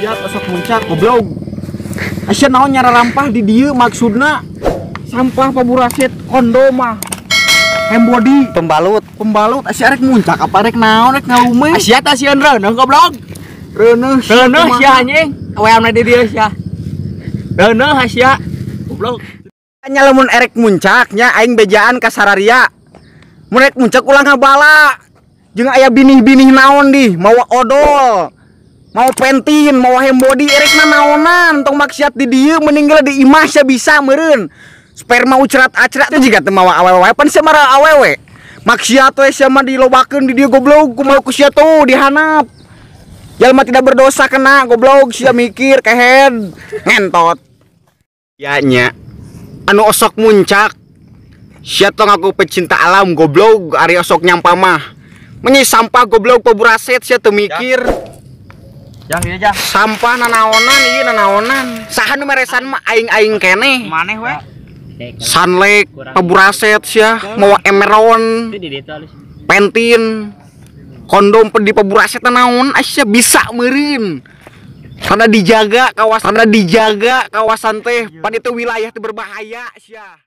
maksiat osok muncak goblok. Asya naon nyara rampah di dieu maksudna sampah paburaset kondom mah. Hembody Pembalut. asya rek muncak apa rek naon rek ngalume. Asia teh sieun reuneuh goblok. Reuneuh Sia anjing. Aweamna di dieu sia. Reuneuh Asia. Goblok. Nya lamun erek muncaknya aing bejaan ka sararia. Mun rek muncak ulang ngabala. Jeung aya binih-binih naon di, mau odol. Mau pentin, mau hembody erekna naonan tong maksiat di dieu meninggal di imah sia bisa meureun. Sperma ucerat-acrat teh jiga teu mawa awewe pan sia mara awewe. Maksiat we sia mah dilobakeun di dieu goblok kumaha ku sia tuh dihanap. Jalma tidak berdosa kena goblok sia mikir kehead ngentot. Ya nya anu osok muncak sia tong aku pecinta alam goblok ari osok nyampah mah. Menyi sampah goblok paburaset sia teu mikir. Jah. Sampah nanaonan ieu nanaonan. Saha nu meresan mah aing-aing keneh. Maneh we? Sunlek, paburaset sia, mau emeron, pentin, kondom di paburaset naon asya bisa meureun. Karena dijaga kawasan teh, pan itu wilayah teh berbahaya sia.